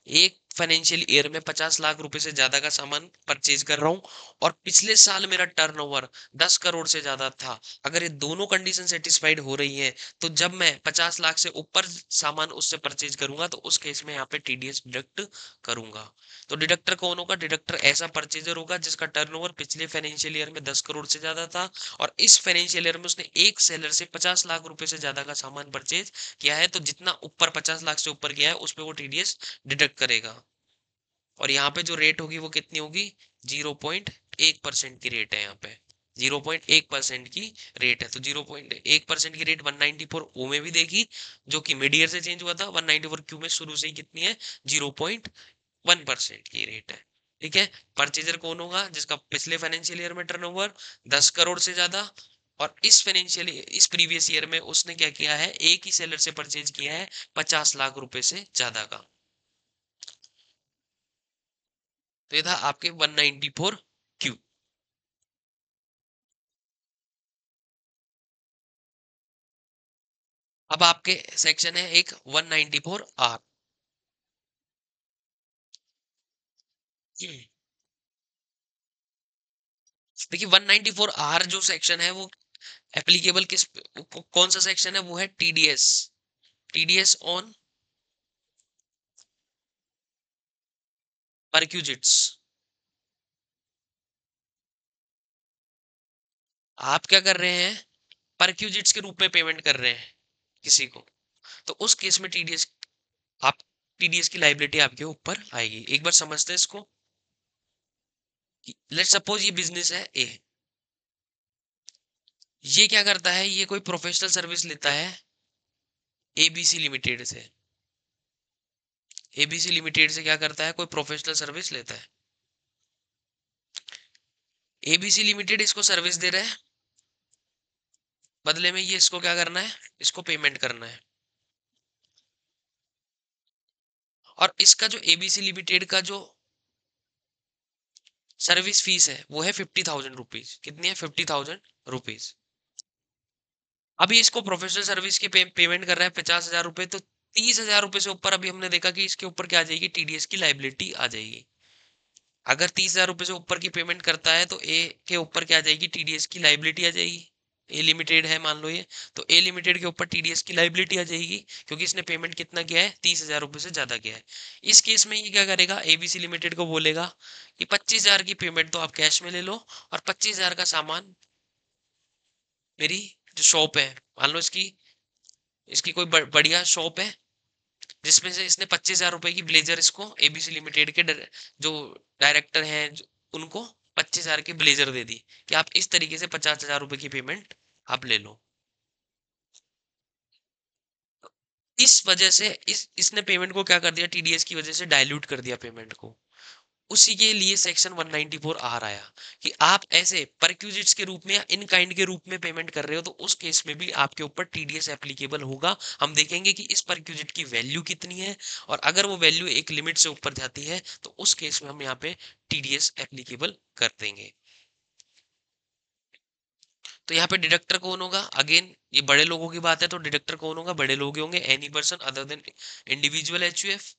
Speaker 1: एक फाइनेंशियल ईयर में 50 लाख रुपए से ज्यादा का सामान परचेज कर रहा हूँ, और पिछले साल मेरा टर्नओवर 10 करोड़ से ज्यादा था। अगर ये दोनों कंडीशन सेटिस्फाइड हो रही है तो जब मैं 50 लाख से ऊपर सामान उससे परचेज करूंगा तो उस केस में यहाँ पे टीडीएस डिडक्ट करूंगा। तो डिडक्टर कौन होगा? डिडक्टर ऐसा परचेजर होगा जिसका टर्नओवर पिछले फाइनेंशियल ईयर में 10 करोड़ से ज्यादा था, और इस फाइनेंशियल ईयर में उसने एक सेलर से 50 लाख रुपए से ज्यादा का सामान परचेज किया है। तो जितना ऊपर 50 लाख से ऊपर गया है उस पे वो टीडीएस डिडक्ट करेगा। और यहाँ पे जो रेट होगी वो कितनी होगी? 0.1% की रेट है यहाँ पे। 0.1% की रेट है, तो 0.1% की रेट 194 ओ में भी देगी, जो कि मिड ईयर से चेंज हुआ था। 194 क्यू में शुरू से ही कितनी है? 0.1% की रेट है। ठीक है। परचेजर कौन होगा? जिसका पिछले फाइनेंशियल ईयर में टर्नओवर 10 करोड़ से ज्यादा, और इस प्रीवियस ईयर में उसने क्या किया है? एक ही सेलर से परचेज किया है 50 लाख रुपए से ज्यादा का। तो ये था आपके 194 क्यू। अब आपके सेक्शन है एक 194 आर। देखिए 194 आर जो सेक्शन है वो एप्लीकेबल कौन सा सेक्शन है? वो है टीडीएस। TDS on perquisites. आप क्या कर रहे हैं? परक्यूजिट्स के रूप में पेमेंट कर रहे हैं किसी को, तो उस केस में आप टीडीएस की लाइबिलिटी आपके ऊपर आएगी। एक बार समझते हैं इसको। लेट सपोज ये बिजनेस है ए। ये क्या करता है? ये कोई प्रोफेशनल सर्विस लेता है एबीसी लिमिटेड से। एबीसी लिमिटेड से क्या करता है? कोई प्रोफेशनल सर्विस लेता है। एबीसी लिमिटेड इसको सर्विस दे रहा है, बदले में ये इसको क्या करना है? इसको पेमेंट करना है। और इसका जो एबीसी लिमिटेड का जो सर्विस फीस है वो है 50,000 रुपीज। कितनी है? 50,000 रुपीज। अभी इसको प्रोफेशनल सर्विस की पेमेंट कर रहा है 50,000 रुपए, तो 30,000 रुपए से ऊपर अभी हमने देखा कि इसके ऊपर क्या आ जाएगी? टीडीएस की लाइबिलिटी आ जाएगी। अगर 30,000 रुपए से ऊपर की पेमेंट करता है तो ए के ऊपर क्या आ जाएगी? टीडीएस की लाइबिलिटी आ जाएगी। ए लिमिटेड है मान लो ये, तो ए लिमिटेड के ऊपर टीडीएस की लाइबिलिटी आ जाएगी, क्योंकि इसने पेमेंट कितना किया है? 30,000 रुपए से ज्यादा किया है। इस केस में ये क्या करेगा? एबीसी लिमिटेड को बोलेगा कि 25,000 की पेमेंट तो आप कैश में ले लो, और 25,000 का सामान मेरी जो शॉप है, मान लो इसकी इसकी कोई बढ़िया शॉप है जिसमें से इसने 25,000 रुपए की ब्लेजर इसको एबीसी लिमिटेड के जो डायरेक्टर हैं उनको 25,000 की ब्लेजर दे दी कि आप इस तरीके से 50,000 रुपए की पेमेंट आप ले लो। इस वजह से इसने पेमेंट को क्या कर दिया? टीडीएस की वजह से डाइल्यूट कर दिया पेमेंट को। उसी के लिए सेक्शन 194 आर आया कि आप ऐसे परक्यूजिट्स के रूप में या इन काइंड के रूप में पेमेंट कर रहे हो तो उस केस में भी आपके ऊपर टीडीएस एप्लीकेबल होगा। हम देखेंगे कि इस परक्यूजिट की वैल्यू कितनी है, और अगर वो वैल्यू एक लिमिट से ऊपर जाती है तो उस केस में हम यहाँ पे टीडीएस एप्लीकेबल कर देंगे। तो यहाँ पे डिडक्टर कौन होगा? अगेन ये बड़े लोगों की बात है, तो डिडक्टर कौन होगा? बड़े लोग होंगे any person other than individual HUF.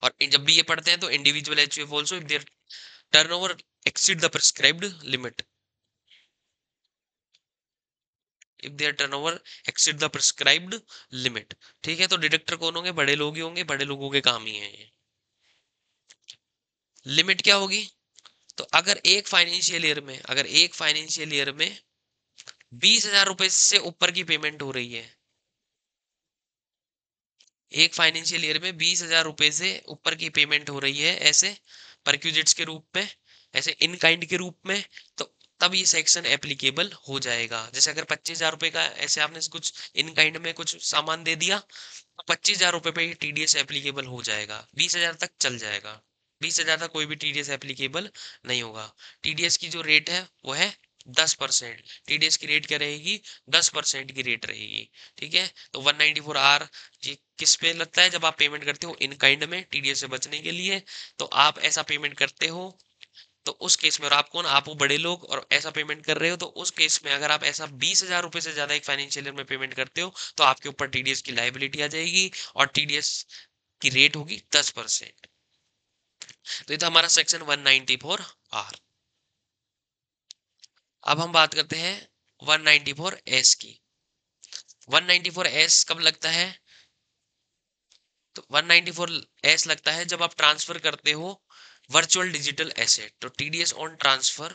Speaker 1: और जब भी ये पढ़ते हैं तो individual HUF also if their turnover exceed the prescribed limit, if their turnover exceed the prescribed limit। ठीक है। तो डिडक्टर कौन होंगे? बड़े लोग ही होंगे, बड़े लोगों के काम ही है ये। लिमिट क्या होगी? तो अगर एक फाइनेंशियल ईयर में 20,000 रुपए से ऊपर की पेमेंट हो रही है, एक फाइनेंशियल ईयर में 20,000 रुपए से ऊपर की पेमेंट हो रही है ऐसे परक्यूजिट्स के रूप में, ऐसे इन काइंड के रूप में, तो तब ये सेक्शन एप्लीकेबल हो जाएगा। जैसे अगर 25,000 रुपए का ऐसे आपने कुछ इन काइंड में कुछ सामान दे दिया, तो 25,000 रुपए पे ये टीडीएस एप्लीकेबल हो जाएगा। 20,000 तक चल जाएगा, 20,000 तक कोई भी टीडीएस एप्लीकेबल नहीं होगा। टीडीएस की जो रेट है वो है 10%। टीडीएस की रेट क्या रहेगी? 10% की रेट रहेगी। ठीक है, तो 194 आर ये किस पे लगता है? जब आप पेमेंट करते हो इन काइंड में टीडीएस से बचने के लिए, तो आप ऐसा पेमेंट करते हो तो उस केस में, और आप कौन, आप वो बड़े लोग और ऐसा पेमेंट कर रहे हो, तो उस केस में अगर आप ऐसा 20,000 रुपए से ज्यादा एक फाइनेंशियल ईयर में पेमेंट करते हो, तो आपके ऊपर टीडीएस की लाइबिलिटी आ जाएगी, और टीडीएस की रेट होगी 10%। तो ये था हमारा सेक्शन 194 आर। अब हम बात करते हैं 194 एस की। 194 एस कब लगता है? तो 194 एस लगता है जब आप ट्रांसफर करते हो वर्चुअल डिजिटल एसेट। तो TDS on transfer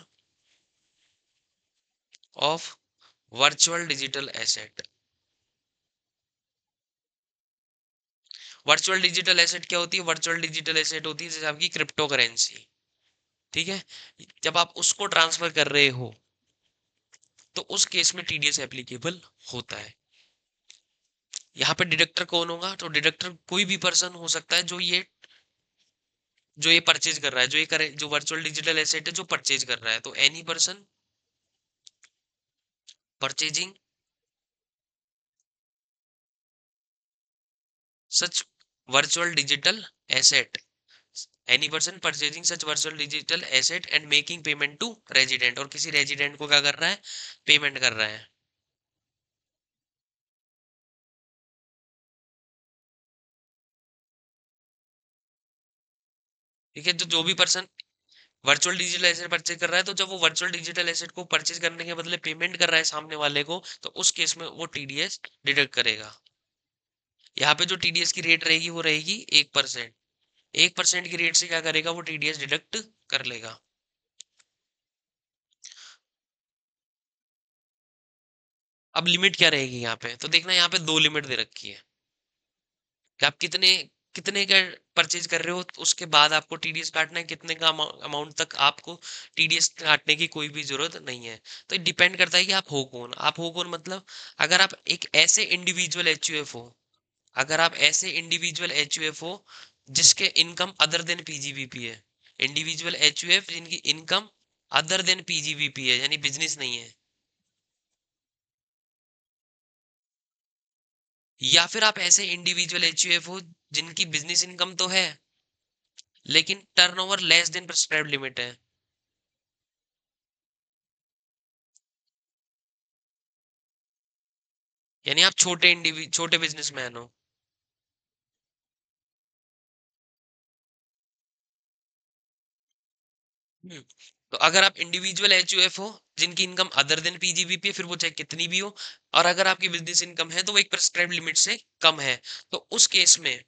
Speaker 1: of virtual digital asset. Virtual digital asset क्या होती है? वर्चुअल डिजिटल एसेट होती है जैसे आपकी क्रिप्टो करेंसी। ठीक है, जब आप उसको ट्रांसफर कर रहे हो तो उस केस में टीडीएस एप्लीकेबल होता है। यहाँ पे डिडक्टर कौन होगा? तो डिडक्टर कोई भी पर्सन हो सकता है जो ये परचेज कर रहा है, जो ये करे, जो वर्चुअल डिजिटल एसेट है जो परचेज कर रहा है। तो any person purchasing such virtual digital asset, any person purchasing such virtual digital asset and making payment to resident, और किसी रेजिडेंट को क्या कर रहा है? पेमेंट कर रहा है। ठीक है, जो भी person virtual digital asset purchase कर रहा है, तो जब वो वर्चुअल डिजिटल एसेट को परचेज करने के बदले पेमेंट कर रहा है सामने वाले को, तो उस केस में वो टीडीएस डिडक्ट करेगा। यहाँ पे जो टीडीएस की रेट रहेगी वो रहेगी 1%। 1% की रेट से क्या करेगा? वो टीडीएस डिडक्ट कर लेगा। अब लिमिट क्या रहेगी यहाँ पे? तो देखना, यहाँ पे दो लिमिट दे रखी है कि आप कितने कितने का परचेज कर रहे हो, तो उसके बाद आपको टीडीएस काटना है, कितने का अमाउंट तक आपको टीडीएस काटने की कोई भी जरूरत नहीं है। तो डिपेंड करता है कि आप हो कौन। आप हो कौन मतलब, अगर आप एक ऐसे इंडिविजुअल एचयूएफ हो, अगर आप ऐसे इंडिविजुअल एचयूएफ हो जिसके इनकम अदर देन पीजीबीपी है, इंडिविजुअल एचयूएफ जिनकी इनकम अदर देन पीजीबीपी है, यानी बिजनेस नहीं है, या फिर आप ऐसे इंडिविजुअल एचयूएफ हो जिनकी बिजनेस इनकम तो है लेकिन turnover less than prescribed limit है, यानी आप छोटे बिजनेसमैन हो। हम्म, तो अगर आप इंडिविजुअल एचयूएफ हो जिनकी इनकम अदर देन पीजीबीपी है, फिर वो चाहे कितनी भी हो, और अगर आपकी बिजनेस इनकम है तो वो एक प्रिस्क्राइब्ड लिमिट से कम है, तो उस केस में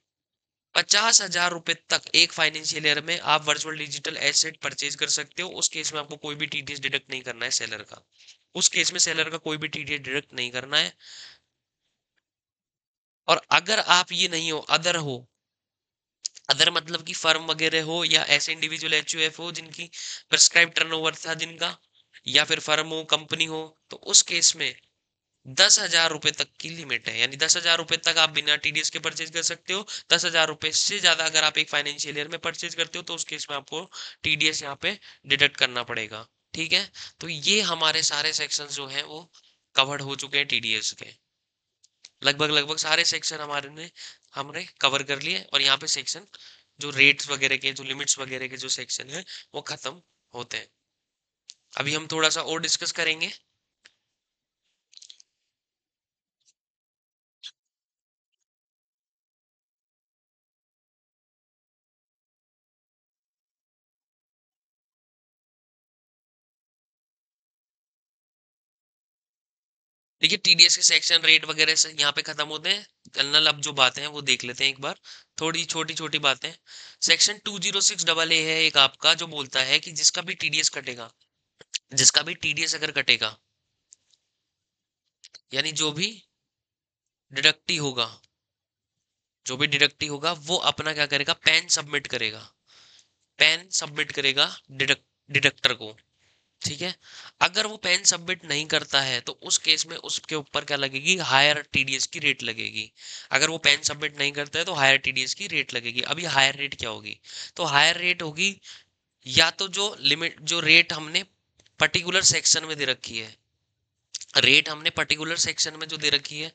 Speaker 1: 50,000 रुपए तक एक फाइनेंशियल ईयर में आप वर्चुअल डिजिटल एसेट परचेज कर सकते हो। उस केस में आपको कोई भी टीडीएस डिडक्ट नहीं करना है सेलर का। उस केस में सेलर का कोई भी टीडीएस डिडक्ट नहीं करना है। और अगर आप ये नहीं हो, अदर हो, अदर मतलब कि फर्म वगैरह हो या ऐसे इंडिविजुअल एचयूएफ हो जिनकी प्रिस्क्राइब टर्नओवर था जिनका, या फिर फर्म हो, कंपनी हो, तो उस केस में 10,000 रुपए तक की लिमिट है, यानी 10,000 रुपए तक आप बिना टीडीएस के परचेज कर सकते हो। 10,000 रुपए से ज्यादा अगर आप एक फाइनेंशियल ईयर में परचेज करते हो, तो उस केस में आपको टीडीएस यहाँ पे डिडक्ट करना पड़ेगा। ठीक है, तो ये हमारे सारे सेक्शन जो हैं वो कवर्ड हो चुके हैं टीडीएस के। लगभग लगभग सारे सेक्शन हमारे ने हमने कवर कर लिए, और यहाँ पे सेक्शन जो रेट्स वगैरह के, जो लिमिट्स वगैरह के जो सेक्शन है वो खत्म होते हैं। अभी हम थोड़ा सा और डिस्कस करेंगे। देखिए, टीडीएस के सेक्शन रेट वगैरह से यहाँ पे खत्म होते हैं। जनरल अब जो बातें हैं वो देख लेते हैं एक बार, थोड़ी छोटी छोटी बातें। सेक्शन 206 AA है एक आपका, जो बोलता है कि जिसका भी टीडीएस कटेगा, जिसका भी टीडीएस अगर कटेगा, यानी होगा जो भी डिडक्टी होगा वो अपना क्या करेगा? पैन सबमिट करेगा। पैन सबमिट करेगा डिडक्टर को। ठीक है, अगर वो पैन सबमिट नहीं करता है तो उस केस में उसके ऊपर क्या लगेगी, हायर टीडीएस की रेट लगेगी। अगर वो पैन सबमिट नहीं करता है तो हायर टीडीएस की रेट लगेगी। अब ये हायर रेट क्या होगी, तो हायर रेट होगी या तो जो लिमिट, जो रेट हमने पर्टिकुलर सेक्शन में दे रखी है, रेट हमने पर्टिकुलर सेक्शन में जो दे रखी है,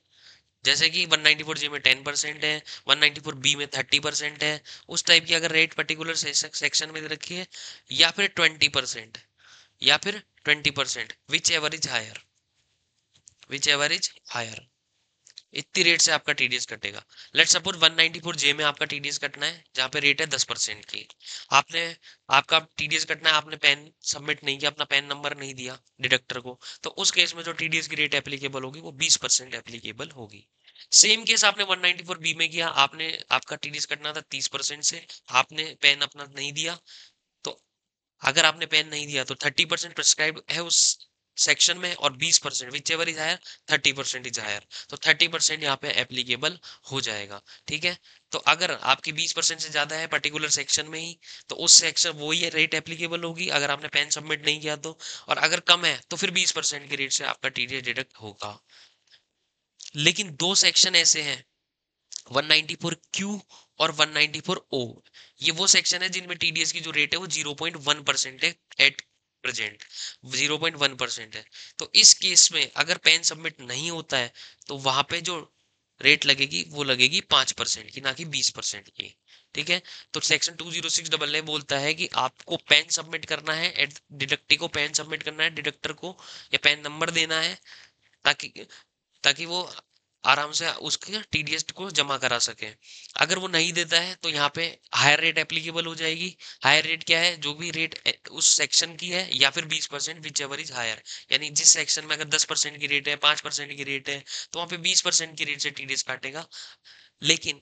Speaker 1: जैसे कि 194 जे में 10% है, 194 बी में 30% है, उस टाइप की अगर रेट पर्टिकुलर सेक्शन में दे रखी है, या फिर 20%, या फिर 20%, whichever is higher, whichever is higher, इतनी रेट से आपका टीडीएस कटेगा। लेट सपोज 194 जे में आपका टीडीएस कटना है, जहां पे रेट है 10% की। आपने, आपका टीडीएस कटना है, आपने पैन सबमिट नहीं किया, अपना पैन नंबर नहीं दिया डिडक्टर को, तो उस केस में जो टीडीएस की रेट एप्लीकेबल होगी वो 20% एप्लीकेबल होगी। सेम केस आपने 194 बी में किया, आपने, आपका टीडीएस कटना था 30% से, आपने पैन अपना नहीं दिया, तो अगर आपने पेन नहीं दिया तो 30% प्रिस्क्राइब है उस सेक्शन में, और 20% whichever is higher, 30% is higher, तो 30% यहाँ पे एप्लीकेबल हो जाएगा। ठीक है, तो अगर आपकी 20% से ज्यादा है पर्टिकुलर सेक्शन में ही, तो उस सेक्शन वो ही रेट एप्लीकेबल होगी अगर आपने पेन सबमिट नहीं किया तो, और अगर कम है तो फिर 20% के रेट से आपका टीडीएस डिडक्ट होगा। लेकिन दो सेक्शन ऐसे हैं, 194 क्यू और 194 ओ, ये वो सेक्शन है जिनमें टीडीएस की जो रेट है वो 0.1% है एट प्रेजेंट, 0.1% है। तो इस केस में अगर पेन सबमिट नहीं होता है तो वहां पे जो रेट लगेगी वो लगेगी 5% की, ना कि 20% की। ठीक है, तो सेक्शन 206 बोलता है कि आपको पेन सबमिट करना है, डिडक्टी को पेन सबमिट करना है डिडक्टर को, या पेन नंबर देना है, ताकि ताकि वो आराम से उसके टीडीएस को जमा करा सके। अगर वो नहीं देता है तो यहाँ पे हायर रेट एप्लीकेबल हो जाएगी। हायर रेट क्या है, जो भी रेट उस सेक्शन की है, या फिर 20% विच एवर इज हायर, यानी जिस सेक्शन में अगर 10% की रेट है, 5% की रेट है, तो वहां पे 20% की रेट से टीडीएस काटेगा। लेकिन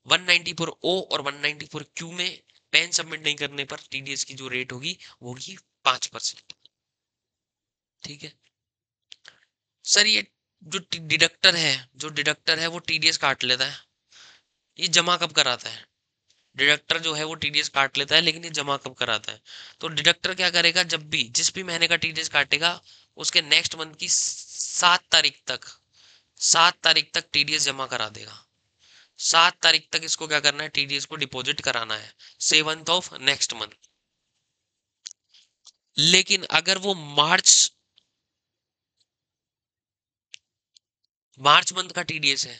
Speaker 1: 194 ओ और 194 क्यू में पेन सबमिट नहीं करने पर टीडीएस की जो रेट होगी वो होगी 5%। ठीक है सर, ये जो डिडक्टर है, जो डिडक्टर है वो टीडीएस काट लेता है, ये जमा कब कराता है, डिडक्टर जो है वो टीडीएस काट लेता है, लेकिन ये जमा कब कराता है, तो डिडक्टर क्या करेगा, जब भी जिस भी महीने का टीडीएस काटेगा उसके नेक्स्ट मंथ की 7 तारीख तक, 7 तारीख तक टीडीएस जमा करा देगा। 7 तारीख तक इसको क्या करना है, टीडीएस को डिपॉजिट कराना है, 7th ऑफ नेक्स्ट मंथ। लेकिन अगर वो मार्च, मार्च मंथ का टीडीएस है,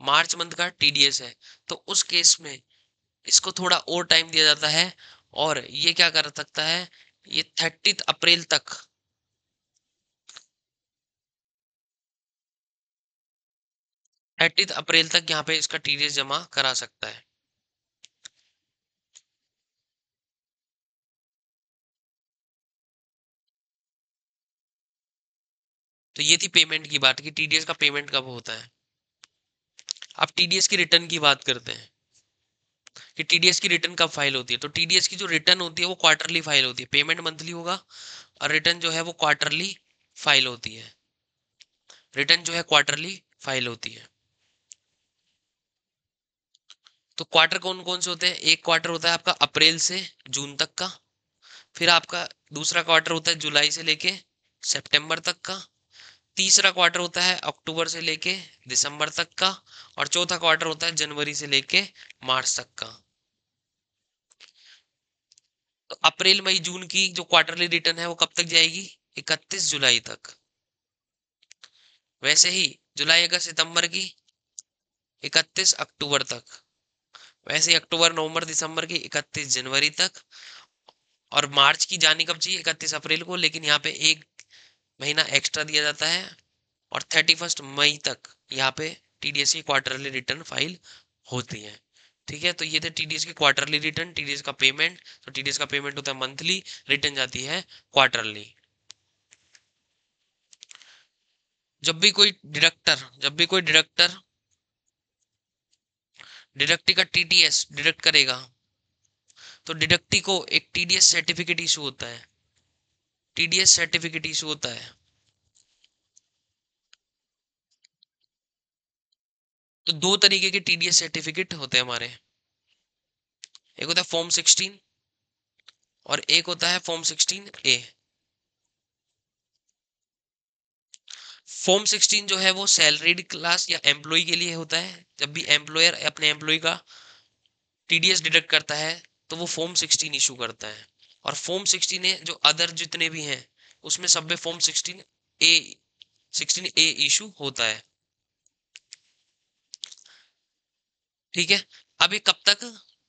Speaker 1: मार्च मंथ का टीडीएस है, तो उस केस में इसको थोड़ा और टाइम दिया जाता है, और ये क्या कर सकता है, ये 30 अप्रैल तक, 30 अप्रैल तक यहाँ पे इसका टीडीएस जमा करा सकता है। तो ये थी पेमेंट की बात कि टीडीएस का पेमेंट कब होता है। अब टीडीएस की रिटर्न की बात करते हैं कि टीडीएस की रिटर्न कब फाइल होती है। तो टीडीएस की जो रिटर्न होती है वो क्वार्टरली फाइल होती है, पेमेंट मंथली होगा और रिटर्न जो है वो क्वार्टरली फाइल होती है, रिटर्न जो है क्वार्टरली फाइल होती है। तो क्वार्टर कौन कौन से होते हैं, एक क्वार्टर होता है आपका अप्रैल से जून तक का, फिर आपका दूसरा क्वार्टर होता है जुलाई से लेके सितंबर तक का, तीसरा क्वार्टर होता है अक्टूबर से लेके दिसंबर तक का, और चौथा क्वार्टर होता है जनवरी से लेके मार्च तक का। तो अप्रैल मई जून की जो क्वार्टरली रिटर्न है वो कब तक जाएगी, 31 जुलाई तक। वैसे ही जुलाई अगस्त सितंबर की 31 अक्टूबर तक, वैसे ही अक्टूबर नवंबर दिसंबर की 31 जनवरी तक, और मार्च की जानी कब चाहिए, 31 अप्रैल को, लेकिन यहाँ पे एक महीना एक्स्ट्रा दिया जाता है, और 31 मई तक यहाँ पे टीडीएस की क्वार्टरली रिटर्न फाइल होती है। ठीक है, तो ये थे टीडीएस की क्वार्टरली रिटर्न, टीडीएस का पेमेंट। तो टीडीएस का पेमेंट होता है मंथली, रिटर्न जाती है क्वार्टरली। जब भी कोई डिडक्टर डिडक्टी का टीटीएस डिडक्ट करेगा, तो डिडक्टी को एक टीडीएस सर्टिफिकेट इशू होता है, टीडीएस सर्टिफिकेट इशू होता है। तो दो तरीके के टीडीएस सर्टिफिकेट होते हैं हमारे, एक होता है फॉर्म 16 और एक होता है फॉर्म 16A। फॉर्म 16 जो है वो सैलरीड क्लास या एम्प्लॉय के लिए होता है। जब भी एम्प्लॉयर अपने एम्प्लॉय का टीडीएस डिडक्ट करता है तो वो फॉर्म 16 इशू करता है। और फॉर्म 16A जो अदर जितने भी हैं उसमें सब में फॉर्म 16A इशू होता है। ठीक है। अब ये कब तक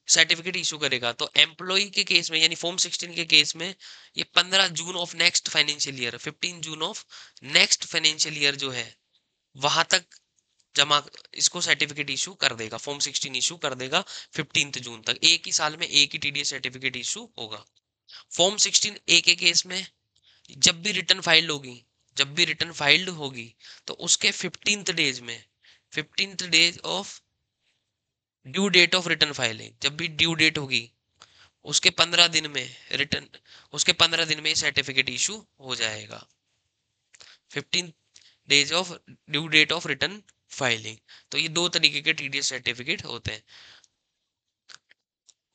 Speaker 1: सर्टिफिकेट इशू करेगा? तो एम्प्लॉय के केस में यानी फॉर्म 16 के केस में ये 15 June of next financial year, 15 June of next financial year जो है वहां तक जमा इसको सर्टिफिकेट इशू कर देगा, फॉर्म 16 इशू कर देगा 15 जून तक। एक ही साल में एक ही टीडीएस सर्टिफिकेट इशू होगा। फॉर्म 16A के केस में जब भी रिटर्न फाइल्ड होगी, जब भी रिटर्न फाइल्ड होगी तो उसके 15th डेज में, 15th days of due date of return filing, जब भी ड्यू डेट होगी उसके 15 दिन में रिटर्न, उसके 15 दिन में सर्टिफिकेट इशू हो जाएगा। 15 days of due date of return filing. तो ये दो तरीके के टीडीएस सर्टिफिकेट होते हैं।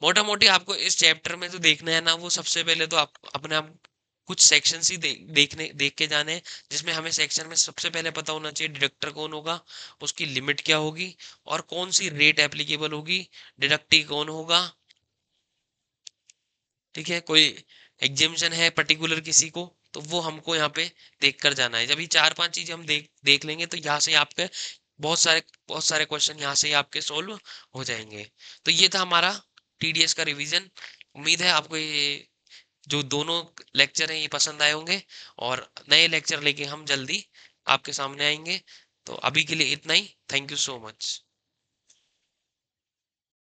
Speaker 1: मोटा मोटी आपको इस चैप्टर में जो देखना है ना, वो सबसे पहले तो आप अपने आप कुछ सेक्शन ही देख के जाने हैं, जिसमें हमें सेक्शन में सबसे पहले पता होना चाहिए डिडक्टर कौन होगा, उसकी लिमिट क्या होगी और कौन सी रेट एप्लीकेबल होगी, डिडक्टी कौन होगा। ठीक है, कोई एग्जेम्पशन है पर्टिकुलर किसी को तो वो हमको यहाँ पे देख कर जाना है। जब ये 4-5 चीजें हम देख लेंगे तो यहाँ से आपके बहुत सारे क्वेश्चन यहाँ से ही आपके सोल्व हो जाएंगे। तो ये था हमारा टीडीएस का रिवीजन। उम्मीद है आपको ये जो दोनों लेक्चर हैं ये पसंद आए होंगे, और नए लेक्चर लेके हम जल्दी आपके सामने आएंगे। तो अभी के लिए इतना ही। Thank you so much.